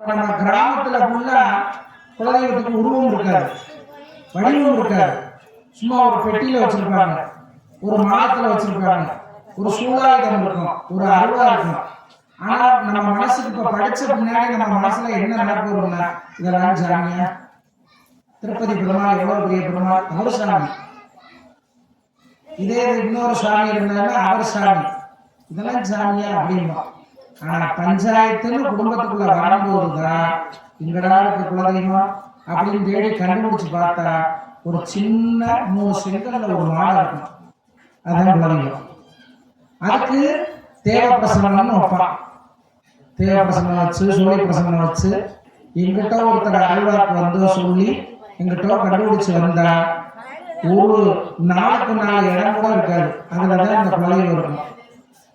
நம்ம கிராமத்துல ஃபுல்லா குலதெய்வத்துக்கு உருவம் இருக்காது, வடிவம் இருக்காது. சும்மா ஒரு பெட்டியில வச்சிருப்பாங்க, ஒரு மாதத்துல வச்சிருப்பாங்க, ஒரு சூழாயுதம் இருக்கும், ஒரு அருவா இருக்கும். ஆனா நம்ம மனசுக்கு இப்ப படிச்ச பின்னாடி நம்ம மனசுல என்ன நினைப்பு வரும்னா, இதெல்லாம் சாமியா? திருப்பதி பெருமாள் எவ்வளவு பெரிய பெருமாள், அவர் சாமி. இதே இன்னொரு சாமி இருந்தாலும் அவர் சாமி. இதெல்லாம் சாமியா அப்படிமா. ஆனா பஞ்சாயத்துன்னு குடும்பத்துக்குள்ள வரும்போதுதான் இங்கடா இருக்க குலதெய்வம் அப்படின்னு தேடி கண்டுபிடிச்சு பார்த்தா ஒரு சின்ன 3 செங்கல்ல ஒரு மாலை இருக்கும். அதான் குலதெய்வம். அதுக்கு தேவ பிரசன்னம்னு வைப்பான். தேவ பிரசன்னம் வச்சு, சூரிய பிரசன்னம் வச்சு, எங்கிட்ட ஒருத்தர் அருள்வாக்கு வந்து சொல்லி எங்கிட்ட கண்டுபிடிச்சு வந்தா ஒரு 4 இடம் கூட இருக்காது. அதுலதான் இந்த குலதெய்வம் இருக்கும்.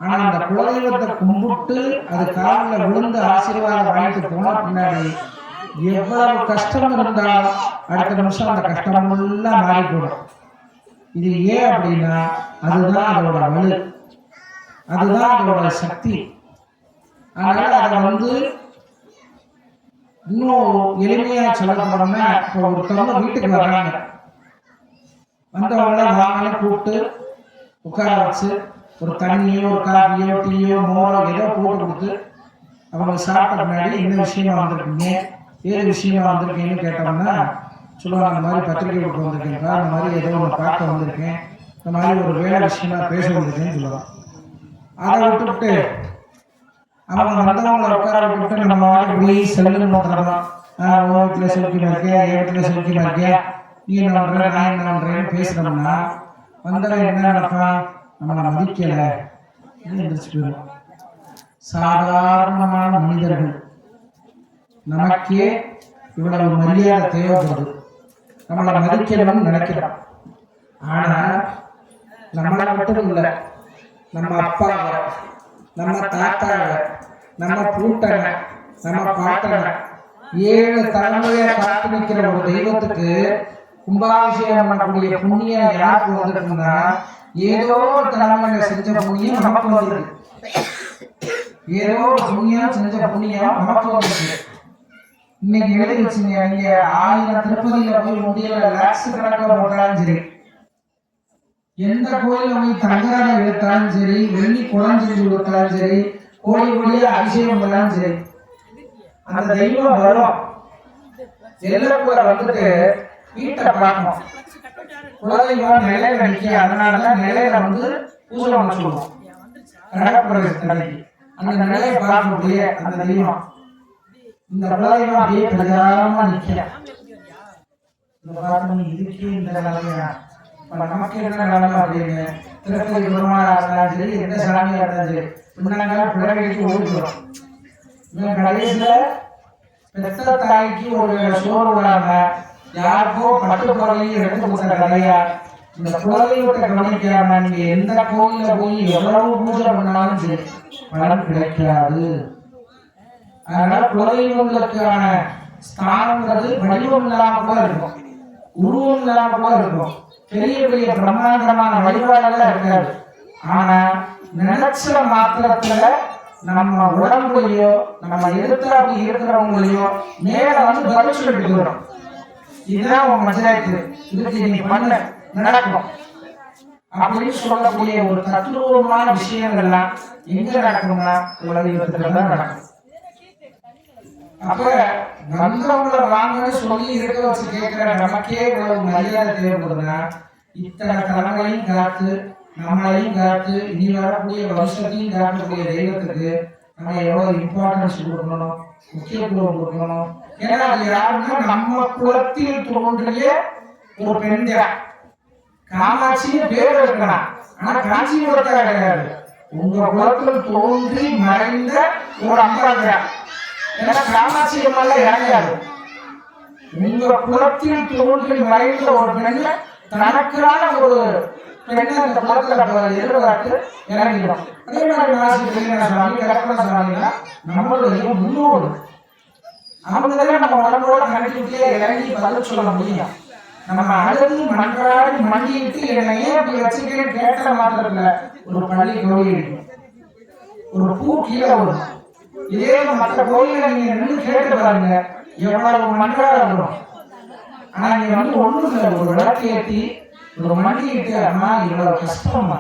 ஆனா அந்த குலதெய்வத்தை கும்பிட்டு அது காலில் விழுந்து ஆசீர்வாதம் வாங்கிட்டு போன பின்னாடி எவ்வளவு கஷ்டம் இருந்தால் அடுத்த நிமிஷம் அந்த கஷ்டம் எல்லாம் மாறி போடும். இது ஏன் அப்படின்னா அதுதான் அதோட வலு, அதுதான் அதோட சக்தி. அதனால அதை இன்னும் எளிமையா சொல்லப்படணும்னா, இப்போ ஒருத்தவங்க வீட்டுக்கு வர்றாங்க, வந்தவங்கள வாங்கலாம் கூப்பிட்டு உட்கார வச்சு ஒரு தண்ணியோ ஒரு காஃபியோ டீயோ மோரோ ஏதோ போட்டு கொடுத்து அவங்க சாப்பிட்ட முன்னாடி என்ன விஷயமா வந்திருக்கீங்க, ஏது விஷயமா வந்திருக்கீங்கன்னு கேட்டோம்னா சொல்லுவாங்க, அந்த மாதிரி பத்திரிகை கொடுக்க வந்திருக்கேன்ப்பா, அந்த மாதிரி ஏதோ ஒன்று பார்க்க வந்திருக்கேன், இந்த மாதிரி ஒரு வேலை விஷயமா பேச வந்திருக்கேன்னு சொல்லுவாங்க. அதை விட்டுவிட்டு அவங்க வந்தவங்களை உட்கார விட்டுவிட்டு நம்ம போய் செல்லுன்னு நோக்கிறோம். உன் வீட்டில் சௌக்கியமா இருக்கேன், என் வீட்டில் சௌக்கியமா இருக்கேன், நீ என்ன பண்ற நான் என்ன பண்றேன்னு பேசுறோம்னா வந்தவன் என்ன நினைப்பான், நம்மளை மதிக்கல போயிடும். சாதாரணமான மனிதர்கள் நமக்கே இவ்வளவு மரியாதை தேவைப்படுது, நம்மளை மதிக்கணும்னு நினைக்கிறோம். ஆனா நம்மளை மட்டும் இல்லை, நம்ம அப்பாவை, நம்ம தாத்தாவை, நம்ம பூட்டனை, நம்ம பாட்டனை 7 தலைமுறையை காத்து நிற்கிற ஒரு தெய்வத்துக்கு கும்பாபிஷேகம் பண்ணக்கூடிய புண்ணியம் யாருக்கு வந்திருக்குன்னா, ஏதோ ஒரு தலைமுறையில செஞ்ச புண்ணியம் நமக்கு வந்திருக்கு. ஏதோ ஒரு புண்ணியம் செஞ்ச புண்ணியம் நமக்கு வந்திருக்கு. இன்னைக்கு எழுதி வச்சுங்க, நீங்க 1000 திருப்பதியில போய் முடியல லாக்ஸ் கணக்கில் போட்டாலும் சரி, எந்த கோயில போய் தங்கராக எடுத்தாலும் சரி, வெள்ளி குளம் செஞ்சு கொடுத்தாலும் சரி, கோழி கோழியா அபிஷேகம் பண்ணாலும் சரி, அந்த தெய்வம் வரும். எல்லோருக்குள்ள வந்துட்டு வீட்டை பார்க்கணும். குலதெய்வம் நிலையில நிற்க, அதனாலதான் நிலையில பூஜை பண்ண சொல்லுவோம். கடற்பிரவேசத்தன்னைக்கு அந்த நிலையை பார்க்கக்கூடிய அந்த தெய்வம், இந்த குலதெய்வம் அப்படியே பிரகாரமா நிற்க. இந்த பார்க்கணும், இதுக்கே இந்த நிலைமையா, நமக்கு என்ன நிலைமை அப்படின்னு திருப்பதி பெருமாளா இருந்தாலும் சரி, எந்த சாமியா இருந்தாலும் சரி, முன்னாங்க பிள்ளைகளுக்கு ஓடிக்கிறோம். இவன் கடைசியில பெத்த தாய்க்கு ஒரு சோறு விடாம யாருக்கோ பட்டு பொருளையும் எடுத்து கொடுத்த கதையா. இந்த குலதெய்வத்தை கவனிக்காம நீங்க எந்த கோயில போய் எவ்வளவு பூஜை பண்ணாலும் சரி பலன் கிடைக்காது. அதனால குலதெய்வங்களுக்கான ஸ்தானங்கிறது வடிவம் இல்லாம கூட இருக்கும், உருவம் இல்லாம கூட இருக்கும், பெரிய பெரிய பிரம்மாண்டமான வழிபாடுகள் இருக்காது. ஆனா நினைச்ச மாத்திரத்துல நம்ம உடம்புலையோ நம்ம எதிர்த்தாப்பி இருக்கிறவங்களையோ மேல பதில் சொல்லிட்டு வரும். இதுதான் உங்க பஞ்சாயத்து, இதுக்கு நீ பண்ண நடக்கும் அப்படின்னு சொல்லக்கூடிய ஒரு தத்துவமான விஷயங்கள்லாம் எங்க நடக்கும்னா குலதெய்வத்துல தான் நடக்கும். அப்ப வந்தவங்களை வாங்கன்னு சொல்லி இருக்க வச்சு கேட்கிற நமக்கே இவ்வளவு மரியாதை தேவைப்படுதுன்னா, இத்தனை தலைமையும் காத்து நம்மளையும் காத்து இனி வரக்கூடிய வருஷத்தையும் காக்கக்கூடிய தெய்வத்துக்கு நம்ம எவ்வளவு இம்பார்ட்டன்ஸ் கொடுக்கணும், முக்கியத்துவம் கொடுக்கணும். ஏன்னா அது யாருன்னா நம்ம குலத்தில் தோன்றிய ஒரு பெண் தான். காமாட்சின்னு பேர் இருக்கலாம், ஆனா காஞ்சிபுரத்தா கிடையாது. உங்க குலத்தில் தோன்றி மறைந்த ஒரு அம்மா தான். ஏன்னா காமாட்சி அம்மால இறங்காது. உங்க குலத்தில் தோன்றி மறைந்த ஒரு பெண்ண தனக்கான ஒரு பெண்ணை அந்த குலத்துல எதிர்பார்த்து இறங்கிடும். அதே மாதிரி சுவாமி கலப்பன சுவாமினா நம்மளுடைய முன்னோடு, அவங்களே நம்ம உடம்போட கணக்கிட்டே இறங்கி பதில் சொல்ல முடியும். நம்ம அழுது மன்றாடி மண்டிட்டு என்னையே இப்படி வச்சுக்கிறேன்னு கேட்ட மாத்திரத்துல ஒரு பள்ளி கோழி இருக்கும், ஒரு பூ கீழே வரும், இதே மற்ற கோயில நீங்க நின்று கேட்டு பாருங்க, எவ்வளவு மன்றாட வரும். ஆனா நீங்க வந்து ஒண்ணும் இல்லை, ஒரு விளக்கு ஏற்றி ஒரு மண்டிட்டு, அம்மா இவ்வளவு கஷ்டமா,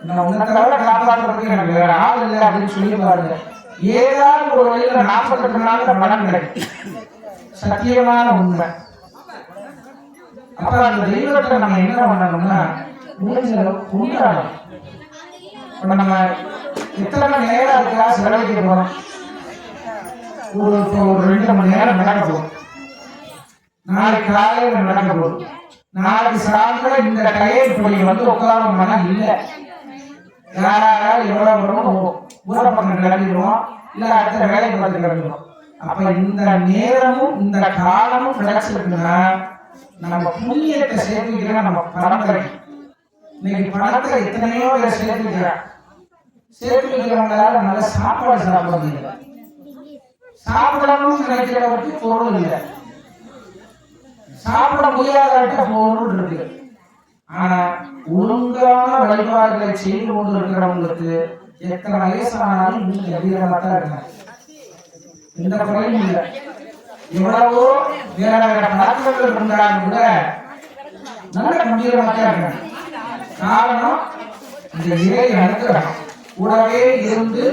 நான் உன்னை தவிர காப்பாற்றுறதுக்கு எனக்கு வேற ஆள் இல்லை அப்படின்னு சொல்லி பாருங்க, ஏதாவது ஒரு வழியில 48 நாள்ல பலன் கிடைக்கும். சத்தியமான உண்மை. அப்ப அந்த தெய்வத்தை நம்ம என்ன பண்ணணும்னா முடிஞ்ச அளவுக்கு கொண்டாடணும். இப்ப நம்ம எத்தனை நேரம் அதுக்காக செலவழிக்க போறோம்? ஒரு 2 மணி நேரம் நடக்க போகும், நாளைக்கு காலையில் நடக்க போகுது, நாளைக்கு சாயந்தரம் இந்த டயர் இப்படி வந்து உட்காரணும்னா இல்லை, யாராவது எவ்வளவு வரும் ஊரை பக்கம் கிளம்பிடுவோம், இல்ல அடுத்த வேலை பார்த்து கிளம்பிடுவோம். அப்ப இந்த நேரமும் இந்த காலமும் கிடைச்சிருக்குன்னா நம்ம புண்ணியத்தை சேர்த்துக்கிற நம்ம பரம்பரை. இன்னைக்கு பணத்தை எத்தனையோ பேர் சேர்த்துக்கிறான், சேர்த்து வைக்கிறவங்களால நல்ல சாப்பாடு சாப்பிட முடியல, சாப்பிடணும்னு நினைக்கிறவருக்கு பொருள் இல்லை, சாப்பிட முடியாத பொருள் இருக்கு. ஆனா ஒழுங்கான வழிபாடுகளை செய்து கொண்டு இருக்கிறவங்களுக்கு எத்தனை வயசானாலும் நீங்க அதிகமாக தான் இருக்காங்க, எந்த குறையும் இல்லை. எவ்வளவோ வேற வேற பழக்கங்கள் இருந்தாலும் கூட நல்ல கம்பீரமாக தான் இருக்காங்க. காரணம் இந்த இறை அனுக்கிறோம், கூடவே இருந்து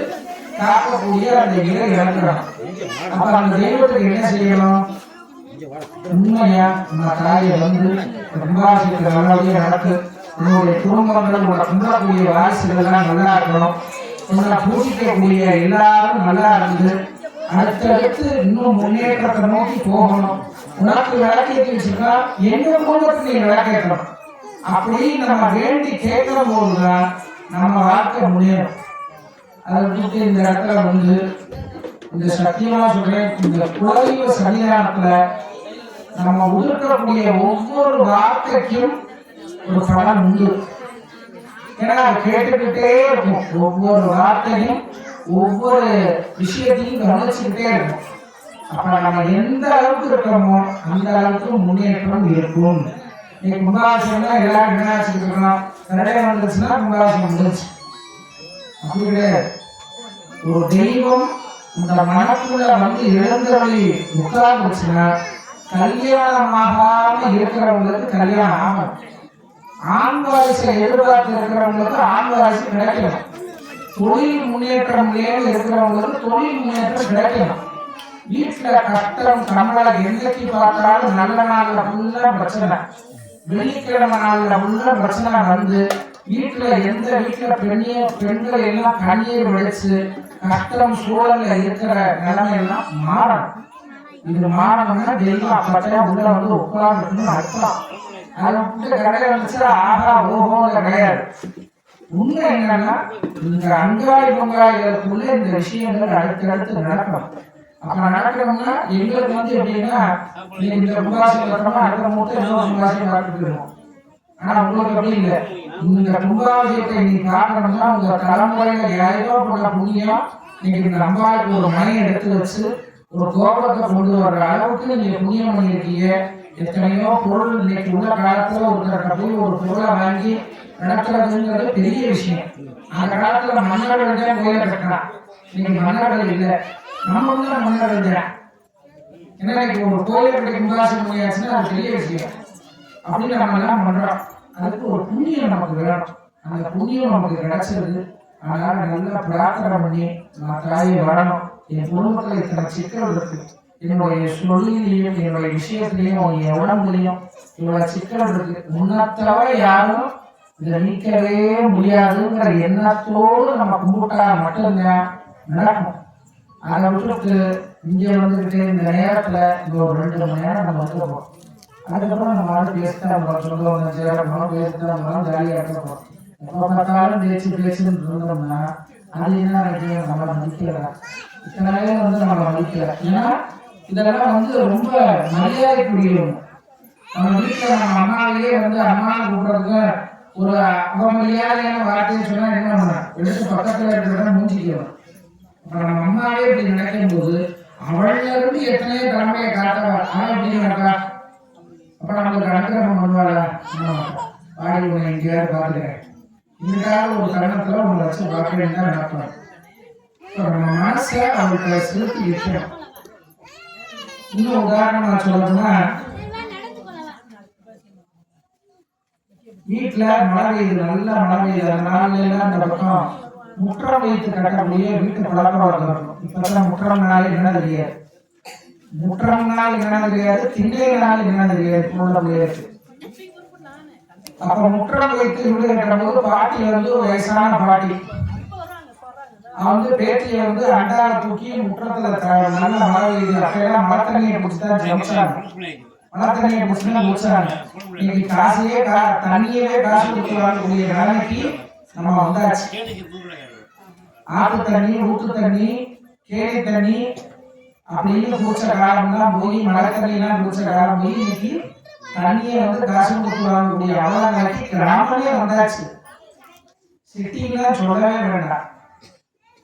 காக்கக்கூடிய அந்த இறை அனுக்கிறோம். அப்ப அந்த தெய்வத்துக்கு என்ன செய்யணும்? உண்மையா நம்ம தாயை வந்து கும்பாசிக்கு நல்லபடியா நடக்கு, உன்னுடைய குடும்பங்கள் உங்களை கும்பிடக்கூடிய வாரிசுகள் எல்லாம் நல்லா இருக்கணும், உங்களை பூஜிக்கக்கூடிய எல்லாரும் நல்லா இருந்து அடுத்தடுத்து இன்னும் முன்னேற்றத்தை நோக்கி போகணும். உனக்கு விளக்கேற்றி வச்சிருக்கா, எங்க குடும்பத்துக்கு நீங்க விளக்கேற்றணும் அப்படின்னு நம்ம வேண்டி கேட்கிற போதுதான் நம்ம வாழ்க்கை முன்னேறும். அதை விட்டு இந்த இடத்துல வந்து இந்த சத்தியமா சொல்றேன், இந்த குலதெய்வ சன்னிதானத்துல நம்ம உதிர்க்கக்கூடிய ஒவ்வொரு வார்த்தைக்கும் ஒரு பலன் உண்டு. ஏன்னா கேட்டுக்கிட்டே இருக்கும், ஒவ்வொரு வார்த்தையும் ஒவ்வொரு விஷயத்தையும் கவனிச்சுக்கிட்டே இருக்கும். அப்ப நம்ம எந்த அளவுக்கு இருக்கிறோமோ அந்த அளவுக்கு முன்னேற்றம் இருக்கும். நீ கும்பாபிஷேகம்னா எல்லாரும் என்ன வச்சுருக்கோம், நிறைய வந்துச்சுன்னா கும்பாபிஷேகம் வந்துருச்சு, அப்படி கிடையாது. ஒரு தெய்வம் இந்த மனக்குள்ள வந்து எழுந்தவழி உட்கார்ந்துச்சுன்னா கல்யாணமாகாம இருக்கிறவங்களுக்கு கல்யாணம் ஆகும், ஆண் வாரிசை எதிர்பார்த்து இருக்கிறவங்களுக்கு ஆண் வாரிசு கிடைக்கணும், தொழில் முன்னேற்றம் இருக்கிறவங்களுக்கு தொழில் முன்னேற்றம் கிடைக்கணும். வீட்டுல கஷ்டம் கமலை என்னைக்கு பார்த்தாலும் நல்ல நாள்ல ஃபுல்லா பிரச்சனை, வெள்ளிக்கிழமை நாள்ல ஃபுல்லா பிரச்சனை வந்து வீட்டுல எந்த வீட்டுல பெண்கள் எல்லாம் கண்ணீர் வடிச்சு கஷ்டம் சூழல்ல இருக்கிற நிலைமை எல்லாம் மாறணும். இது மாறணும்னா தெய்வம் அப்பதான் உள்ள வந்து உட்கார்ந்துன்னு அர்த்தம். அதை விட்டு கடையில வந்துச்சு ஆகா ஓஹோல கிடையாது. உண்மை என்னன்னா இந்த அங்காய் பொங்காய்களுக்குள்ள இந்த விஷயங்கள் அடுத்தடுத்து நடக்கும். அப்ப நடக்கணும்னா எங்களுக்கு வந்து எப்படின்னா இந்த கும்பாசியம் கட்டணுமா அடுத்த மூட்டை இன்னொரு கும்பாசியம் பார்த்துட்டு இருக்கோம். ஆனா உங்களுக்கு அப்படி இல்லை, இந்த கும்பாசியத்தை நீ காட்டணும்னா உங்க தலைமுறையில யாரோ பண்ண புண்ணியம் நீங்க இந்த அம்பாவுக்கு ஒரு மனையை எடுத்து வச்சு ஒரு கோபத்தை கொண்டு வர்ற அளவுக்கு நீங்க புண்ணியம் பண்ணியிருக்கீங்க. எத்தனையோ பொருள் இன்னைக்கு உள்ள காலத்துல ஒருத்தர்கிட்ட போய் ஒரு பொருளை வாங்கி நடத்துறதுங்கிறது பெரிய விஷயம். அந்த காலத்துல மன்னர்கள் தான் கோயிலை கட்டினான், இன்னைக்கு மன்னர்கள் இல்லை, நம்ம வந்து மன்னர்கள் தான். ஏன்னா இன்னைக்கு ஒரு கோயிலை கட்டி கும்பாசியம் பண்ணியாச்சுன்னா அது பெரிய விஷயம். அப்படின்னு நம்ம எல்லாம் பண்றோம். அதுக்கு ஒரு புண்ணியம் நமக்கு வேணும், அந்த புண்ணியம் நமக்கு கிடைச்சிருக்கு. அதனால நல்லா பிரார்த்தனை பண்ணி நான் தாயை வரணும், என் குடும்பத்துல இத்தனை சிக்கல் இருக்கு, என்னுடைய சொல்லிலையும் என்னுடைய விஷயத்திலையும் என் உடம்புலையும் இவ்வளவு சிக்கல் இருக்கு, முன்னத்தவரை யாரும் இதை நீக்கவே முடியாதுங்கிற எண்ணத்தோடு நம்ம கும்பிட்டா மட்டும்தான் நடக்கும். அதை விட்டுட்டு இங்க வந்துட்டு இந்த நேரத்துல இந்த ஒரு 2 மணி நேரம் நம்ம வந்துருப்போம். அதுக்கப்புறம் நம்ம வந்து பேசிட்டு சொல்லுவாங்க சேரணும் பேசிட்டு நம்ம ஜாலியாக இருக்கப்போம். எப்போ பார்த்தாலும் பேச்சுன்னு இருந்தோம்னா அது என்ன நம்மளை மதிக்கல, இத்தனை பேர் வந்து நம்மளை மதிக்கல. ஏன்னா இதெல்லாம் வந்து ரொம்ப மரியாதைக்குரியவங்க. நம்ம வீட்டில் நம்ம அம்மாவையே வந்து அம்மாவை கூப்பிடுறதுக்கு ஒரு அவமரியாதையான வார்த்தைன்னு சொன்னா என்ன பண்ண எடுத்து பக்கத்துல இருக்கிறத மூஞ்சிக்கணும். நம்ம அம்மாவே இப்படி நினைக்கும் போது அவள்ல இருந்து எத்தனையோ தலைமையை காட்டவா அப்படின்னு நடக்கா. அப்ப நம்மளுக்கு அனுக்கிரகம் பண்ணுவாளா? பாடி உன்னை எங்கேயாவது பார்த்துக்கிறேன், இன்னைக்காவது ஒரு தருணத்துல உங்களை வச்சு பார்க்க வேண்டியதான் நடக்கணும். நம்ம மனசை அவருக்கு செலுத்தி வைக்கணும். இன்னும் உதாரணமா சொல்லணும்னா, வீட்டுல மழை பெய்யுது, நல்ல மழை பெய்யுது, அந்த நாள்ல எல்லாம் இந்த பக்கம் முற்றம் வைத்து கட்டக்கூடிய வீட்டு பழக்கம் இருக்கும். இப்பதான் முற்றம் நாள் என்ன தெரியாது, முற்றம் நாள் என்ன தெரியாது, திண்ணை நாள் என்ன தெரியாது உள்ள பிள்ளைகளுக்கு. அப்ப முற்றம் வைத்து வீடு கட்டும்போது பாட்டி வந்து வயசான பாட்டி வந்து பேட்டியை வந்து அண்டாவை தூக்கி முற்றத்துல நல்ல மழை பெய்யுது, அப்பெல்லாம் மழை தண்ணியை பிடிச்சுதான் ஜெயிச்சாங்க. மழை தண்ணியை பிடிச்சுதான் முடிச்சாங்க. இன்னைக்கு காசையே தண்ணியவே காசு கொடுத்து வாங்கக்கூடிய நிலைமைக்கு நம்ம வந்தாச்சு. ஆத்து தண்ணி, ஊத்து தண்ணி, கேணி தண்ணி அப்படின்னு குடிச்ச காலம்லாம் போய், மழை தண்ணி எல்லாம் குடிச்ச காலம் போய், இன்னைக்கு தண்ணியை வந்து காசு கொடுத்து வாங்கக்கூடிய அவலநிலைக்கு கிராமமே வந்தாச்சு. சிட்டிலாம் சொல்லவே வேண்டாம்.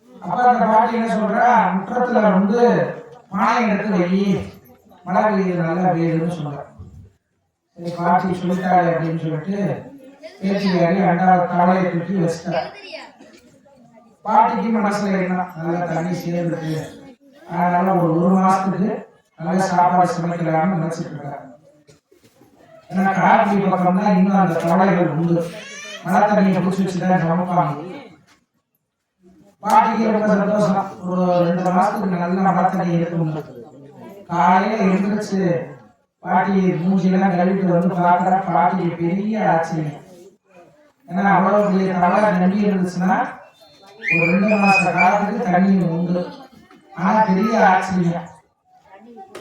அப்ப அந்த பாட்டி என்ன சொல்றா, முற்றத்துல வந்து பானை எடுத்து வை, மழை பெய்யுது, நல்லா பெய்யுதுன்னு சொல்ற. சரி பாட்டி சொல்லிட்டாரு அப்படின்னு சொல்லிட்டு பேச்சுக்காரி அண்டாவை காலையை தூக்கி வச்சுட்டா. பாட்டிக்கு மனசுல என்ன, நல்லா தண்ணி சேர்ந்துருக்கு, அதனால ஒரு மாசத்துக்கு நல்ல சாப்பாடு சமைக்கலாம்னு நினைச்சிட்டு இருக்காரு. ஏன்னா கார்த்திகை பக்கம்னா இன்னும் அந்த கவலைகள் உண்டு, மழை தண்ணியை பிடிச்சி வச்சுதான் சமைப்பாங்க. பாட்டிக்கு ரொம்ப சந்தோஷம், ஒரு 2 மாசத்துக்கு நல்ல மழை தண்ணி இருக்கும். காலையில எழுந்திரிச்சு பாட்டி மூஞ்சிலாம் கழுவிட்டு வந்து பார்க்குற பாட்டிக்கு பெரிய ஆச்சரியம். ஏன்னா அவ்வளவு பெரிய தவளை நம்பி இருந்துச்சுன்னா ஒரு 2 மாச காலத்துக்கு தண்ணி உண்டு. ஆனா பெரிய ஆச்சரியம்,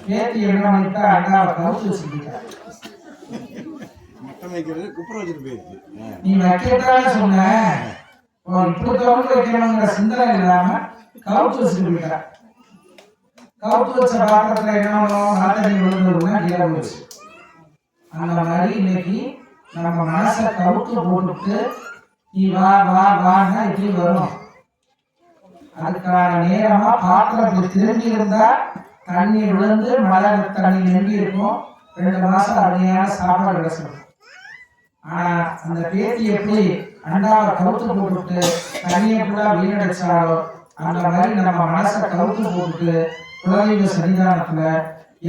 பேத்தி என்ன பண்ணிட்டா, அண்ணாவை கவுத்து வச்சுக்கிட்டா. நீ வைக்கத்தான சொன்ன, இப்படி கவுத்து வைக்கணுங்கிற சிந்தனை இல்லாம கவுத்து வச்சுக்கிட்டா. கவுத்து வச்ச பாத்திரத்துல என்ன மழை தண்ணி விழுந்ததுன்னா கீழே போச்சு. அந்த மாதிரி இன்னைக்கு நம்ம மனசை கவுத்து போட்டுட்டு நீ வா வா வான்னா இப்படி வரும். அதுக்கான நேரமா பாத்திரம் திரும்பி இருந்தா தண்ணி விழுந்து மழை தண்ணி நம்பி இருக்கும், 2 மாசம் அருமையான சாப்பாடு கிடைச்சிடும். ஆனா அந்த பேத்தி எப்படி அண்டாவை கவுத்து போட்டுட்டு தண்ணியை கூட வீணடிச்சாலோ, அந்த மாதிரி நம்ம மனசை கவுத்து போட்டுட்டு குலதெய்வ சன்னிதானத்துல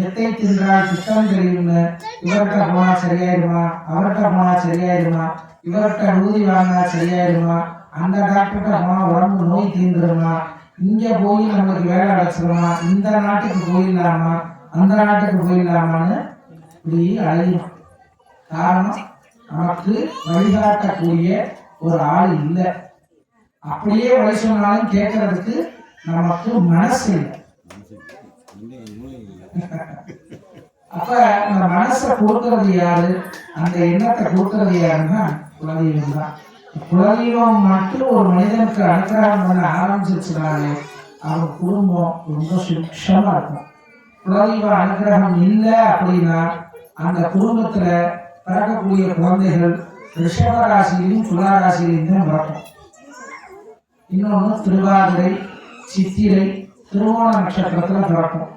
எத்தை தின்றால் திட்டம் தெரியும்னு, இவர்கிட்ட போனா சரியாயிருமா, அவர்கிட்ட போனா சரியாயிருமா, இவர்கிட்ட ஊதி வாங்கினா சரியாயிருமா, அந்த டாக்டர்கிட்ட போனா உடம்பு நோய் தீர்ந்துருமா, இங்க போய் நம்மளுக்கு வேலை அடைச்சிருமா, இந்த நாட்டுக்கு போயிடலாமா, அந்த நாட்டுக்கு போயிடலாமான்னு இப்படி அழையும். காரணம், நமக்கு வழிகாட்டக்கூடிய ஒரு ஆள் இல்லை. அப்படியே வழி சொன்னாலும் கேட்கறதுக்கு நமக்கு மனசு இல்லை. அப்ப அந்த மனசை கொடுக்கறது யாரு, அந்த எண்ணத்தை கொடுக்கறது யாருன்னா குலதெய்வம் தான். குலதெய்வம் மட்டும் ஒரு மனிதனுக்கு அனுகிரகம் பண்ண ஆரம்பிச்சிருச்சுனாலே அவங்க குடும்பம் ரொம்ப சுட்சமா இருக்கும். குலதெய்வ அனுகிரகம் இல்லை அப்படின்னா அந்த குடும்பத்துல பிறக்கக்கூடிய குழந்தைகள் ரிஷபராசியிலும் துளாராசியிலும் தான் பிறக்கும். இன்னொன்னு திருவாதிரை, சித்திரை, திருவோண நட்சத்திரத்துல பிறக்கும்,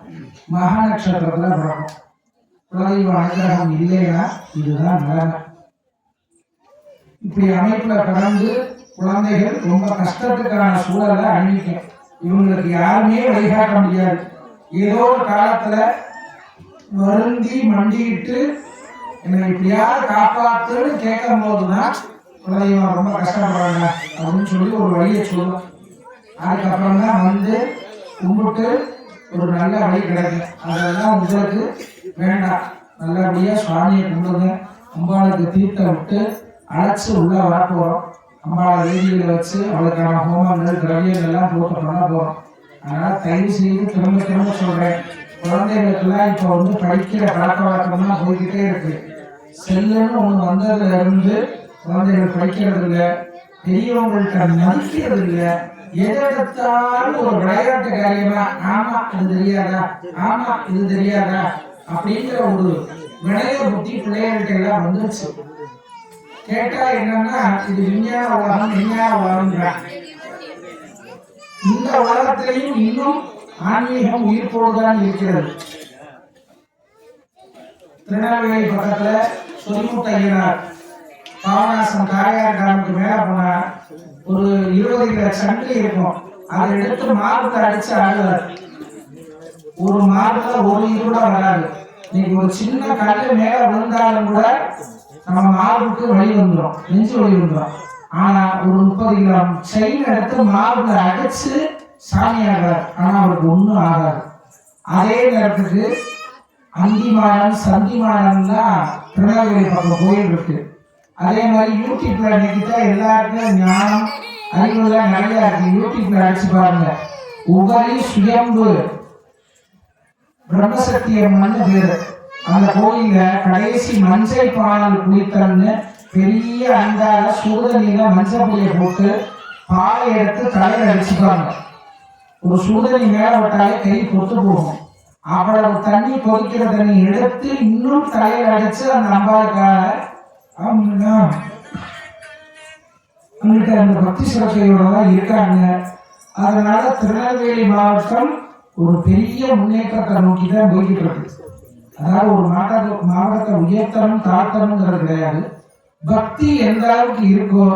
மக நட்சத்திரத்துல பிறக்கும். குலதெய்வ அனுகிரகம் இல்லைன்னா இதுதான் நிலைமை. இப்படி அமைப்புல பிறந்து குழந்தைகள் ரொம்ப கஷ்டத்துக்கான சூழலை அணிவிக்கும். இவங்களுக்கு யாருமே வழிகாட்ட முடியாது. ஏதோ ஒரு காலத்துல வருந்தி மண்டிட்டு என்னை இப்படியாவது காப்பாத்துன்னு கேட்கும் போதுதான் குலதெய்வம் ரொம்ப கஷ்டப்படுறாங்க அப்படின்னு சொல்லி ஒரு வழியை சொல்லும். அதுக்கப்புறம் தான் வந்து கும்பிட்டு ஒரு நல்ல வழி கிடைக்கும். அதெல்லாம் உங்களுக்கு வேண்டாம். நல்லபடியா சுவாமியை கும்பிடுங்க. அம்பாளுக்கு தீர்த்தம் விட்டு அழைச்சி உள்ள வர போறோம். அம்பாளை வேதியில வச்சு அவளுக்கான ஹோமங்கள் திரவியங்கள் எல்லாம் போட்டு பண்ண போறோம். அதனால தயவு செய்து திரும்ப திரும்ப சொல்றேன், குழந்தைகளுக்கெல்லாம் இப்போ வந்து படிக்கிற பழக்க வழக்கம் தான் போய்கிட்டே இருக்கு. செல்லுன்னு ஒண்ணு வந்ததுல இருந்து குழந்தைகள் படிக்கிறது இல்லை, பெரியவங்கள்ட்ட மதிக்கிறது இல்லை. எதெடுத்தாலும் ஒரு விளையாட்டு காரியமா, ஆமா இது தெரியாதா, ஆமா இது தெரியாதா அப்படிங்கிற ஒரு விளைய புத்தி பிள்ளைகள்கிட்ட எல்லாம் வந்துருச்சு. கேட்டா என்னன்னா, இது விஞ்ஞான உலகம், விஞ்ஞான உலகம். இந்த உலகத்திலையும் இன்னும் ஆன்மீகம் உயிர்ப்போடுதான் இருக்கிறது. திருநெல்வேலி பக்கத்துல சொரிமுத்தையனார் பாவநாசம் காரையார் கிராமத்துக்கு மேல போனா ஒரு 20 கிலோ சங்கு இருக்கும். அதை எடுத்து மார்புல அடிச்சு ஆடுவார். ஒரு மார்புல ஒரு இது கூட வராது. நீங்க ஒரு சின்ன கல்லு மேல விழுந்தாலும் கூட நம்ம மார்புக்கு வலி வந்துடும், நெஞ்சு வலி வந்துடும். ஆனா ஒரு 30 கிராம் செயின் எடுத்து மார்புல அடிச்சு சாமி ஆடுறார். ஆனா அவருக்கு ஒண்ணும் ஆகாது. அதே நேரத்துக்கு அந்திமானம் சந்திமானம்லாம் திருநெல்வேலி பக்கம் கோயில் இருக்கு. அதே மாதிரி யூடியூப்ல இன்னைக்குதான் எல்லாருக்கும் ஞானம் அறிவுலாம் நிறைய இருக்கு. யூடியூப்ல அடிச்சு பாருங்க, உபரி சுயம்பு பிரம்மசக்தியம்மன் பேரு. அந்த கோயில கடைசி மஞ்சள் பானல் குளித்தல்னு பெரிய அண்டால சுடுதண்ணில மஞ்சள் பொடியை போட்டு பாலை எடுத்து தலையில அடிச்சுப்பாங்க. ஒரு சுடுதண்ணி மேல விட்டாலே கை பொத்து போகும். அவ்வளவு தண்ணி கொதிக்கிற தண்ணி எடுத்து இன்னும் தலையில அடிச்சு அந்த அம்பாளுக்காக அங்கிட்ட அந்த பக்தி சிறப்பையோட தான் இருக்காங்க. அதனால திருநெல்வேலி மாவட்டம் ஒரு பெரிய முன்னேற்றத்தை நோக்கி தான் போய்கிட்டு இருக்கு. அதாவது ஒரு மாவட்டத்தை உயர்த்தணும் தாழ்த்தணுங்கிறது கிடையாது. பக்தி எந்த அளவுக்கு இருக்கோ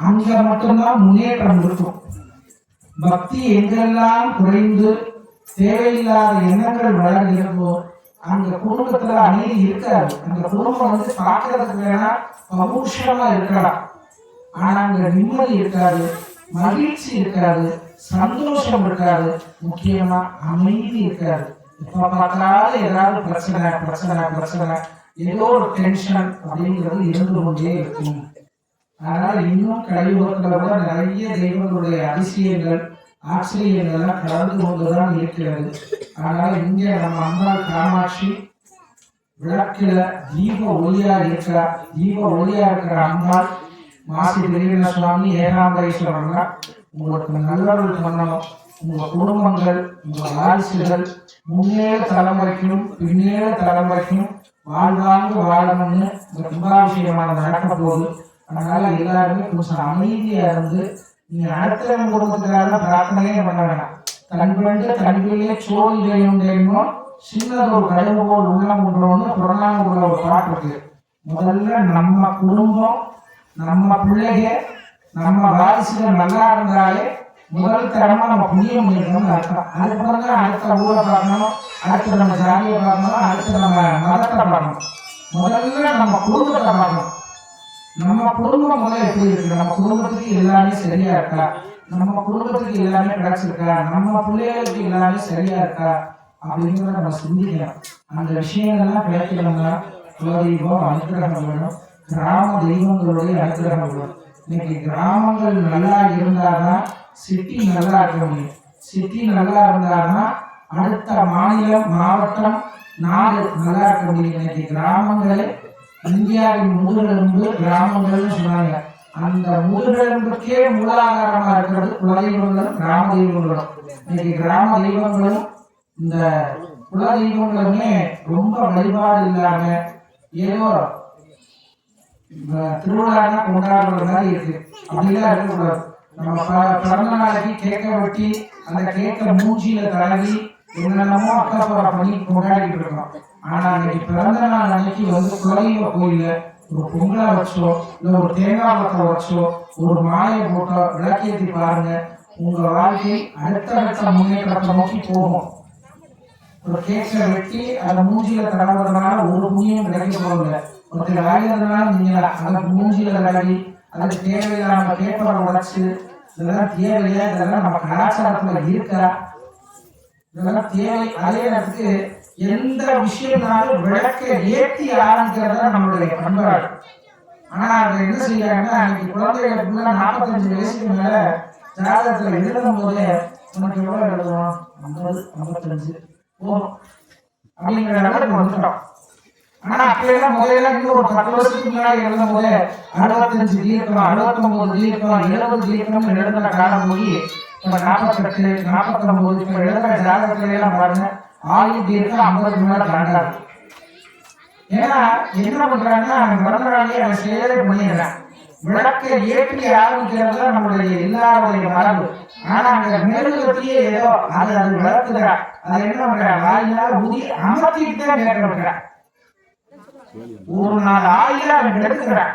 அங்க மட்டும்தான் முன்னேற்றம் இருக்கும். பக்தி எங்கெல்லாம் குறைந்து தேவையில்லாத எண்ணங்கள் வளர்கிறதோ அந்த குடும்பத்துல அமைதி இருக்காது. அந்த குடும்பம் வந்து பார்க்கறதுக்கு வேணா பகுஷமா இருக்கலாம், ஆனா அங்க நிம்மதி இருக்காது, மகிழ்ச்சி இருக்காது, சந்தோஷம் இருக்காது, முக்கியமா அமைதி இருக்காது. இப்ப பார்த்தாலும் ஏதாவது பிரச்சனை பிரச்சனை பிரச்சனை, ஏதோ ஒரு டென்ஷன் அப்படிங்கிறது இருந்து கொண்டே இருக்கும். அதனால இன்னும் கலியுகத்துல கூட நிறைய தெய்வங்களுடைய அதிசயங்கள் ஆச்சரியங்கள்லாம் கலந்து கொண்டுதான் இருக்கிறது. அதனால இங்க நம்ம அம்பாள் காமாட்சி விளக்குல தீப ஒளியா இருக்கிற அம்பாள் மாசி பெரியண்ண சுவாமி ஏகாம்பரேஸ்வரர்னா உங்களுக்கு நல்லவர்கள் பண்ணணும். உங்க குடும்பங்கள் உங்க வாரிசுகள் முன்னேற தலைமுறைக்கும் பின்னேற தலைமுறைக்கும் வாழ்வாங்க வாழணும்னு இந்த கும்பாபிஷேகமான நடக்க போகுது. அதனால எல்லாருமே கொஞ்சம் அமைதியா இருந்து நீங்க அடுத்த குடும்பத்துக்காக பிரார்த்தனையே பண்ண வேணாம். தன்பிலே சோழி வேணும் சின்னது ஒரு கடுகு போல் உள்ளம் கொண்டோன்னு புறநானூறுல ஒரு பாட்டு இருக்கு. முதல்ல நம்ம குடும்பம் நம்ம பிள்ளைக நம்ம வாரிசுகள் நல்லா இருந்தாலே முதல் தரமா நம்ம புண்ணியம் பண்ணிக்கணும்னு அர்த்தம். அதுக்கப்புறம் தான் அடுத்த ஊரை பார்க்கணும், அடுத்து நம்ம ஜாதியை பார்க்கணும், அடுத்து நம்ம மதத்தை பார்க்கணும். முதல்ல நம்ம குடும்பத்தை பார்க்கணும். நம்ம குடும்பம் முதல்ல எப்படி இருக்கு, நம்ம குடும்பத்துக்கு எல்லாமே சரியா இருக்கா, நம்ம குடும்பத்துக்கு எல்லாமே கிடைச்சிருக்கா, நம்ம பிள்ளைகளுக்கு எல்லாமே சரியா இருக்கா அப்படிங்கிறத நம்ம சிந்திக்கலாம். அந்த விஷயங்கள்லாம் கிடைக்கணும்னா குலதெய்வம் அனுகிரகம் வேணும், கிராம தெய்வங்களுடைய அனுகிரகம் வேணும். இன்னைக்கு கிராமங்கள் நல்லா இருந்தாதான் சிட்டி நல்லா இருக்க முடியும். சிட்டி நல்லா இருந்தாதான் அடுத்த மாநிலம் மாவட்டம் நாடு நல்லா இருக்க முடியும். இன்னைக்கு கிராமங்களே இந்தியாவின் முதுகெலும்பு கிராமங்கள்னு சொன்னாங்க. அந்த முதுகெலும்புக்கே மூலாதாரமா இருக்கிறது குலதெய்வங்களும் கிராம தெய்வங்களும். இன்னைக்கு கிராம தெய்வங்களும் இந்த குல தெய்வங்களுமே ரொம்ப வழிபாடு இல்லாம ஏதோ திருவிழா கொண்டாடுற மாதிரி இருக்கு. அப்படிலாம் இருக்கக்கூடாது. நம்ம பிறந்த நாளைக்கு கேட்க வெட்டி அந்த கேட்க மூஞ்சியில தடவி என்னென்னமோ அக்கப்புற பண்ணி கொண்டாடிட்டு இருக்கோம். ஆனா இன்னைக்கு பிறந்த நாள் அன்னைக்கு வந்து குலதெய்வ கோயில ஒரு பொங்கலை வச்சோ இல்ல ஒரு தேங்காய் பழத்தை வச்சோ ஒரு மாலையை போட்டோ விளக்கேற்றி பாருங்க, உங்க வாழ்க்கை அடுத்தடுத்த முன்னேற்றத்தை நோக்கி போகும். ஒரு கேக்கை வெட்டி அதை மூஞ்சியில தடவுறதுனால ஒரு புண்ணியம் கிடைக்க போகல. ஒருத்தர் வாயிறதுனால நீங்க அதை மூஞ்சியில தடவி அதுக்கு தேவையில்லாம பேப்பரை உடைச்சு இதெல்லாம் தேவையா, இதெல்லாம் நம்ம கலாச்சாரத்துல இருக்கா, இதெல்லாம் தேவை. அதே நேரத்துக்கு எந்த விஷயம்னாலும் விளக்க ஏற்றி ஆரம்பிக்கிறதா நம்மளுடைய பண்பாடு. ஆனா அவங்க என்ன செய்யறாங்கன்னா அன்னைக்கு குழந்தைகளுக்கு 45 வயசுக்கு மேல ஜாதகத்துல எழுதும் போதே உனக்கு எவ்வளவு எழுதுவோம் 50 55 போதும் அப்படிங்கிற அளவுக்கு வந்துட்டோம். ஆனா அப்படியெல்லாம் முதல்ல இன்னும் ஒரு 10 வருஷத்துக்கு முன்னாடி எழுதும் போதே 65 தீர்க்கம் 69 தீர்க்கம் 70 தீர்க்கம் எழுதுன காலம் போய் இப்ப 48 49 இப்ப எழுதுற ஜாதகத்துல எல்லாம் பாருங்க 1000 தீர்க்கம் 50 மேல தாண்டாது. ஏன்னா என்ன பண்றாங்கன்னா பிறந்த நாளையே அவன் செயலே பண்ணிடுறான். விளக்கை ஏற்றி ஆரம்பிக்கிறதுல நம்மளுடைய எல்லாருடைய மரபு. ஆனா அங்க மெழுகுவத்தியே ஏதோ அது விளக்குகிறான். அது என்ன பண்றான், வாயினால ஊதி அமர்த்திக்கிட்டே கேட்க வைக்கிறான். ஒரு நாள் ஆயில அவன் கெடுத்துக்கிறான்.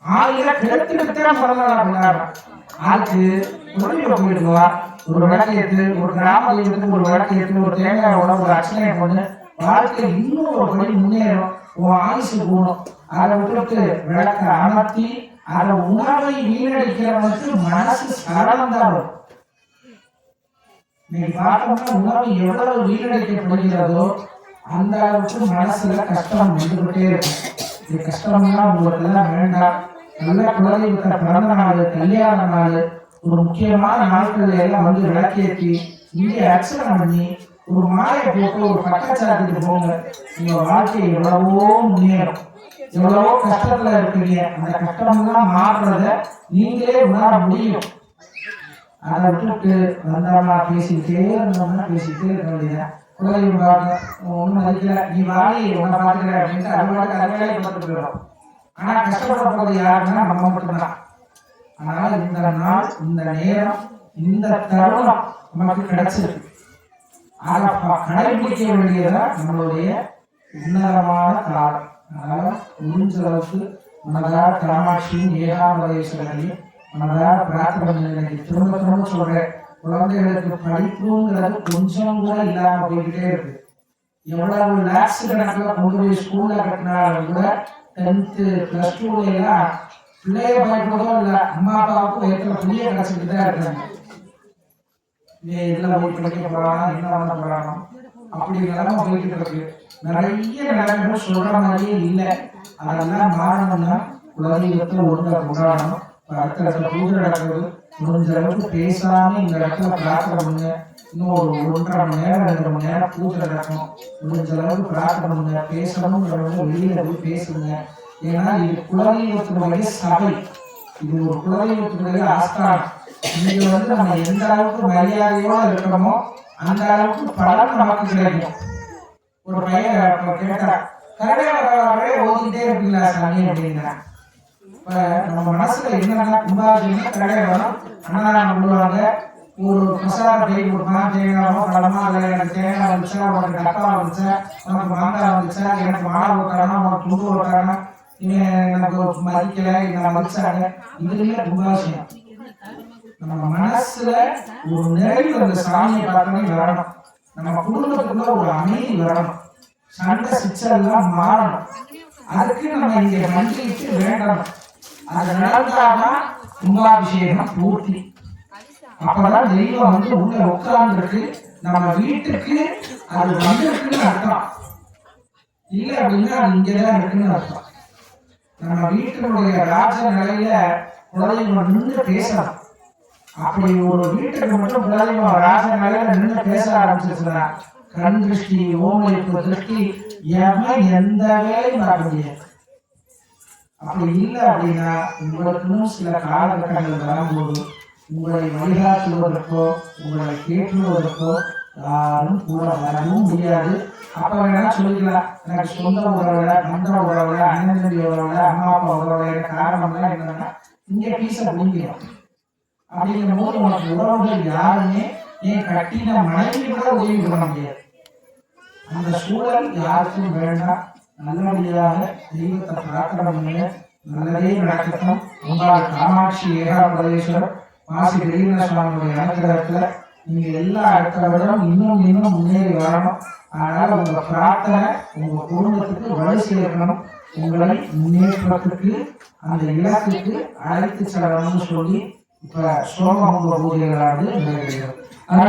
ஆயில கெடுத்துக்கிட்டே பிறந்த நாள் கொண்டாடுறான். அதுக்கு உடனே போயிடுவா. ஒரு விளக்கேற்று, ஒரு கிராம தெய்வத்துக்கு ஒரு விளக்கேற்று, ஒரு தேங்காயோட ஒரு அர்ச்சனை பண்ணு. வாழ்க்கை இன்னும் ஒரு படி முன்னேறும். உன் ஆயுசு கூடும். அதை விட்டு விளக்க அமர்த்தி அந்த உணவை வீணடிக்கிறவனுக்கு மனசு சரளம் தான் வரும். நீங்க பார்த்தோம்னா உணவு எவ்வளவு வீணடிக்கப்படுகிறதோ அந்த அளவுக்கு மனசுல கஷ்டம் வந்துகிட்டே இருக்கும். இது கஷ்டம்லாம் உங்களுக்கு எல்லாம் வேண்டாம். நல்ல குழந்தைகளுக்கு பிறந்த நாள், கல்யாண நாள், ஒரு முக்கியமான நாட்கள் எல்லாம் வந்து விளக்கேற்றி இங்கே அர்ச்சனை பண்ணி ஒரு மாலை போட்டு ஒரு பக்கச்சாத்திட்டு போங்க. உங்க வாழ்க்கை எவ்வளவோ முன்னேறும். எவ்வளவோ கஷ்டத்துல இருக்கீங்க. அந்த கஷ்டம்லாம் மாறுறத நீங்களே உணர முடியும். அதை விட்டுட்டு வந்தோம்னா பேசிக்கிட்டே இருந்தோம்னா பேசிக்கிட்டே இருக்க வேண்டியதான். குழந்தைங்க பார்க்க ஒன்றும் மதிக்கல, நீ வாடி உன்னை பார்த்துக்கிற அப்படின்ட்டு அது வேலையை பார்த்துட்டு போயிடும். ஆனால் கஷ்டப்பட யாருன்னா நம்ம மட்டும்தான். ஆனால் இந்த நாள், இந்த நேரம், இந்த தருணம் நமக்கு கிடைச்சிருக்கு. அதை கடைபிடிக்க வேண்டியதான் நம்மளுடைய உன்னதமான காலம். அதனால முடிஞ்ச அளவுக்கு மனதார காமாட்சியும் ஏகாம்பரேஸ்வரரையும் மனதார பிரார்த்தனை பண்ணி திரும்ப திரும்ப சொல்றேன். குழந்தைகளுக்கு படிப்புங்கிறது கொஞ்சம் கூட இல்லாம போய்கிட்டே இருக்கு. எவ்வளவு லேக்ஸ் கணக்கில் கொண்டு போய் ஸ்கூல்ல கட்டினாலும் கூட 10th +2 எல்லாம் பிள்ளைய பயப்படுறதோ இல்லை, அம்மா அப்பாவுக்கும் வயிற்றுல புள்ளிய கிடைச்சிட்டு தான் இருக்காங்க. இதுல போய் படிக்க போறாங்க, என்ன பண்ண போறாங்க, அப்படி நிலைமை போய்கிட்டு இருக்கு. நிறைய நிலைமைகள் சொல்ற மாதிரியே இல்லை. அதெல்லாம் மாறணும்னா குலதெய்வத்தை ஒழுங்கா கொண்டாடணும். அடுத்த இடத்துல பூஜை நடக்குது, முடிஞ்ச அளவுக்கு பேசாம இந்த இடத்துல பிரார்த்தனை பண்ணுங்க. இன்னும் ஒரு 1.5 மணி நேரம் 2 மணி நேரம் பூஜை நடக்கும். முடிஞ்ச அளவுக்கு பிரார்த்தனை பண்ணுங்க. பேசணுங்கிறவங்க வெளியில போய் பேசுங்க. ஏன்னா இது குலதெய்வத்தினுடைய சபை, இது ஒரு குலதெய்வத்தினுடைய ஆஸ்தானம். இங்க வந்து நம்ம எந்த அளவுக்கு மரியாதையோட இருக்கிறோமோ அந்த அளவுக்கு பலன் நமக்கு கிடைக்கும். ஒரு பையன் கேட்டா, கரடே ஓதிக்கிட்டே இருப்பீங்களா சாமி அப்படின்னா, இப்ப நம்ம மனசுல என்னன்னா கும்பாபிஷேகம் கரடே வரும். அண்ணா சொல்லுவாங்க, ஒரு பிரசாத கை கொடுப்பான், தேங்காயோ பழமா, அதில் எனக்கு தேங்காய் வந்துச்சா, உனக்கு டப்பா வந்துச்சா, உனக்கு மாங்காய் வந்துச்சா, எனக்கு மாலை ஓட்டானா, உனக்கு துண்டு ஓட்டானா, எனக்கு மதிக்கல, இதை மதிச்சாங்க. இதுலயே கும்பாபிஷேகம். நம்ம மனசுல ஒரு நிறைவு அந்த சாமியை பார்த்தோன்னே வரணும். நம்ம குடும்பத்துக்குள்ள ஒரு அமைதி வரணும். சண்டை சிச்சல்லாம் மாறணும். அதுக்கு நம்ம இங்க மண்டிட்டு வேண்டணும். அது நடந்தாதான் கும்பாபிஷேகம் பூர்த்தி. அப்பதான் தெய்வம் வந்து உள்ள உட்கார்ந்துருக்கு, நம்ம வீட்டுக்கு அது வந்திருக்குன்னு அர்த்தம். இல்லை அப்படின்னா அது இங்கதான் இருக்குன்னு அர்த்தம். நம்ம வீட்டினுடைய ராஜ நிலையில குழந்தைங்க நின்று பேசணும். அப்படி ஒரு வீட்டுக்கு மட்டும் குழந்தைங்க ராஜ நிலையில நின்று பேச ஆரம்பிச்சிருச்சுன்னா கண் திருஷ்டி, ஓமளிப்பு திருஷ்டி, எந்த வேலையும் பார்க்க முடியாது. அப்படி இல்லை அப்படின்னா உங்களுக்குன்னு சில காலகட்டங்கள் வரும்போது உங்களை வழிகாட்டுவதற்கோ உங்களை கேட்டுவதற்கோ யாரும் கூட வரவும் முடியாது. அப்ப வேணா சொல்லிக்கலாம், எனக்கு சொந்த உறவுல, பந்த உறவுல, அண்ணன் தம்பி உறவுல, அம்மா அப்பா உறவுல, காரணம்லாம் என்னன்னா இங்க பீச முடிஞ்சிடும். அப்படிங்கிற போது உனக்கு உறவுகள் யாருமே ஏன் கட்டின மனைவி கூட உதவி பண்ண முடியாது. அந்த சூழல் யாருக்கும் வேண்டாம். நல்லபடியாக தெய்வத்தை பிரார்த்தனை பண்ணுங்க. நல்லதே நடக்கட்டும். உங்களால் காமாட்சி ஏகாம்பரேஸ்வரர் மாசி பெரியண்ண சுவாமியுடைய அனுகிரகத்துல நீங்க எல்லா இடத்துல விட இன்னும் முன்னேறி வரணும். அதனால உங்க பிரார்த்தனை உங்க குடும்பத்துக்கு வழி சேர்க்கணும். உங்களை முன்னேற்றத்துக்கு அந்த இலக்குக்கு அழைத்து செல்லணும்னு சொல்லி இப்ப சோம பூஜைகளானது நிறைவேறும்.